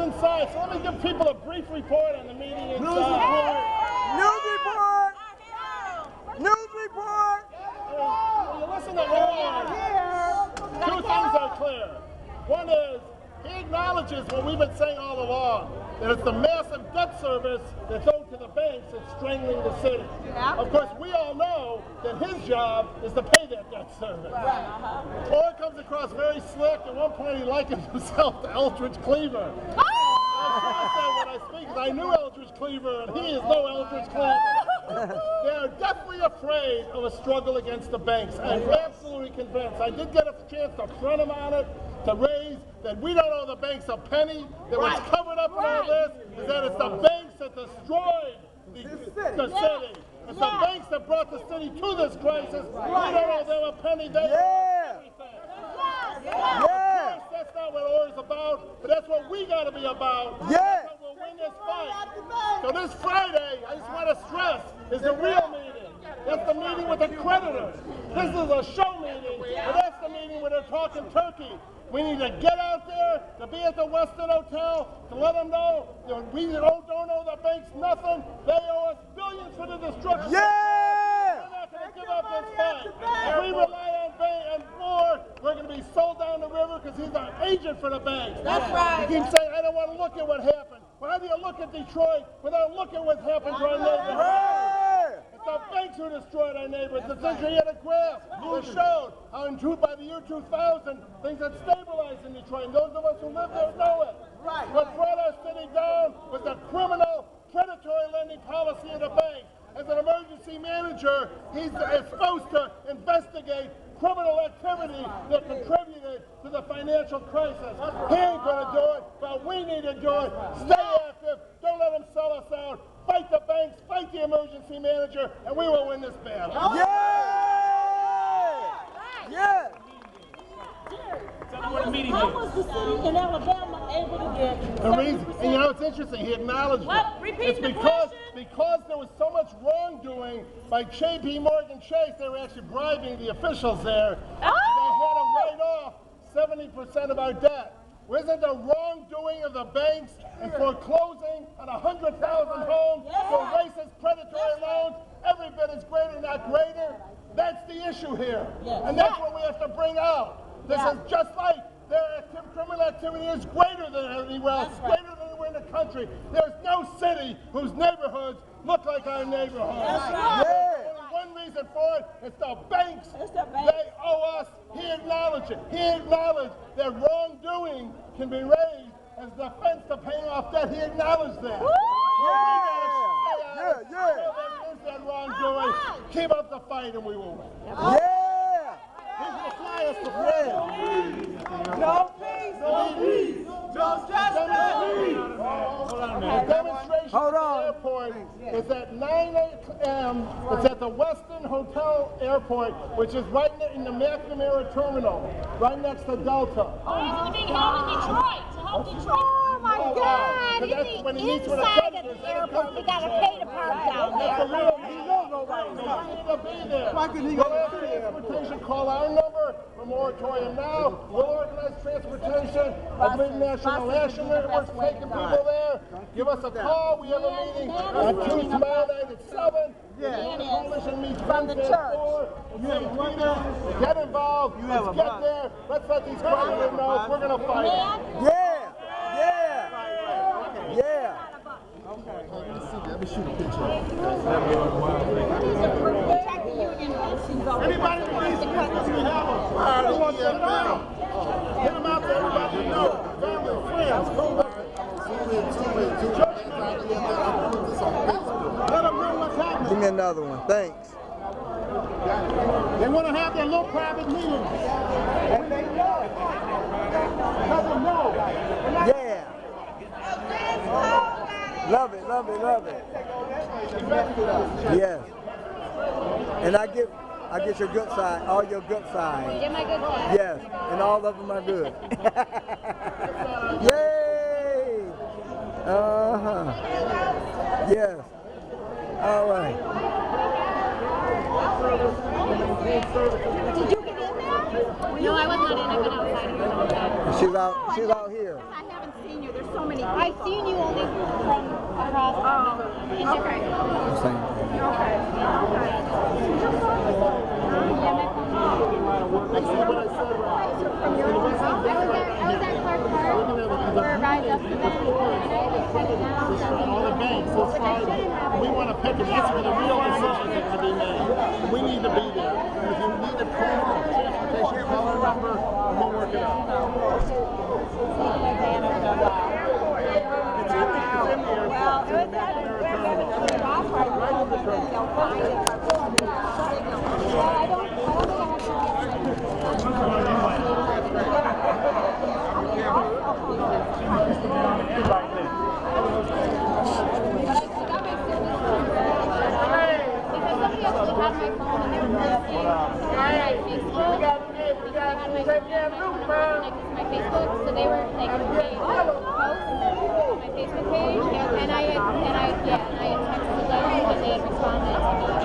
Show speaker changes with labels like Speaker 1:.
Speaker 1: inside, so let me give people a brief report on the meeting inside.
Speaker 2: News report! News report!
Speaker 1: When you listen to Owen, two things are clear. One is, he acknowledges what we've been saying all along, that it's the massive debt service that's owed to the banks that's strangling the city.
Speaker 3: Yeah.
Speaker 1: Of course, we all know that his job is to pay that debt service.
Speaker 3: Right.
Speaker 1: Or it comes across very slick. At one point, he likened himself to Eldridge Cleaver. I say when I speak, because I knew Eldridge Cleaver, and he is no Eldridge Cleaver. They're definitely afraid of a struggle against the banks. I'm absolutely convinced. I did get a chance to front him on it, to raise that we don't owe the banks a penny, that what's covered up in all this is that it's the banks that destroyed the city. It's the banks that brought the city to this crisis. We don't owe them a penny. They owe everything. Of course, that's not what OR's about, but that's what we got to be about. That's how we'll win this fight. So this Friday, I just want to stress, is the real meeting. That's the meeting with the creditors. This is a show meeting, but that's the meeting where they're talking turkey. We need to get out there, to be at the Westin Hotel, to let them know that we don't owe the banks nothing. They owe us billions for the destruction. We're not going to give up this fight. If we rely on Moore, we're going to be sold down the river because he's an agent for the banks.
Speaker 3: That's right.
Speaker 1: You keep saying, I don't want to look at what happened. Well, how do you look at Detroit without looking at what's happened to our neighborhood? It's the banks who destroyed our neighborhoods. The things he had a graph that showed how by the year 2000, things had stabilized in Detroit. And those of us who live there know it. What brought our city down was the criminal, predatory lending policy of the banks. As an emergency manager, he's supposed to investigate criminal activity that contributed to the financial crisis. He ain't going to do it, but we need to do it. Stay active. Don't let them sell us out. Fight the banks, fight the emergency manager, and we will win this battle.
Speaker 3: How was the city in Alabama able to get
Speaker 1: The reason, and you know, it's interesting, he acknowledged it.
Speaker 3: Repeat the
Speaker 1: because there was so much wrongdoing by JP Morgan Chase, they were actually bribing the officials there. They had to write off 70% of our debt. Wasn't the wrongdoing of the banks and foreclosing on 100,000 homes for racist predatory loans every bit as greater, not greater? That's the issue here. And that's what we have to bring out. This is just like their criminal activity is greater than anywhere else, greater than anywhere in the country. There's no city whose neighborhoods look like our neighborhoods. Only one reason for it, it's the banks. They owe us. He acknowledged attention. He acknowledged that wrongdoing can be raised as defense to paying off debt. He acknowledged that.
Speaker 2: Yeah.
Speaker 1: That wrongdoing. Keep up the fight and we will win.
Speaker 2: Yeah.
Speaker 1: He's going to fly us to freedom.
Speaker 2: No peace.
Speaker 1: No peace.
Speaker 2: No justice.
Speaker 1: The demonstration
Speaker 2: Hold
Speaker 1: at
Speaker 2: on.
Speaker 1: the airport is at 9 a.m. It's at the Westin Hotel Airport, which is right in the McNamara Terminal, right next to Delta.
Speaker 3: Oh, he's going to be held in Detroit to help Detroit.
Speaker 4: Oh my
Speaker 1: Oh, wow.
Speaker 4: God!
Speaker 1: So that's when he meets with the
Speaker 4: Inside of
Speaker 1: creditors,
Speaker 4: the
Speaker 1: they don't
Speaker 4: airport,
Speaker 1: come
Speaker 4: we
Speaker 1: to
Speaker 4: gotta
Speaker 1: Detroit.
Speaker 4: pay to park down
Speaker 1: That's
Speaker 4: there.
Speaker 1: the real. He knows nobody. He needs to be there. Why couldn't he go to transportation? Call our number for moratorium now. We'll organize transportation. I believe National Action Network's taking people there. Give us a call. We have a meeting on Tuesday, tomorrow night at 7. The coalition meets Wednesday at 4. Get involved. Let's get there. Let's let these creditors know we're going to fight.
Speaker 2: Yeah.
Speaker 1: Let me shoot a picture.
Speaker 3: Anybody
Speaker 1: Get them out there, everybody know. Family, friends, go back. Let them know what's happening.
Speaker 2: Give me another one. Thanks.
Speaker 1: They want to have their little private meetings. Let them know.
Speaker 2: Yeah. Love it. Yes. And I get your good side, all your good sides.
Speaker 4: Get my good side.
Speaker 2: Yes, and all of them are good. Yay! Yes. All right.
Speaker 4: Did you get in there?
Speaker 5: No, I was not in. I've been outside here all day.
Speaker 2: She's out here.
Speaker 5: I haven't seen you. There's so many people.
Speaker 4: I've seen you only from across.
Speaker 5: Okay. I was at Clark Park for a ride up to them, and I just headed down.
Speaker 1: All the banks, those five, we want to pick them. That's where the real decisions are to be made. We need to be there. If you need to call transportation, call our number, and we'll work it out. It's in the airport. Right in the terminal.
Speaker 5: So they were like made posts on my Facebook page, and I had texted them, and they had responded to me.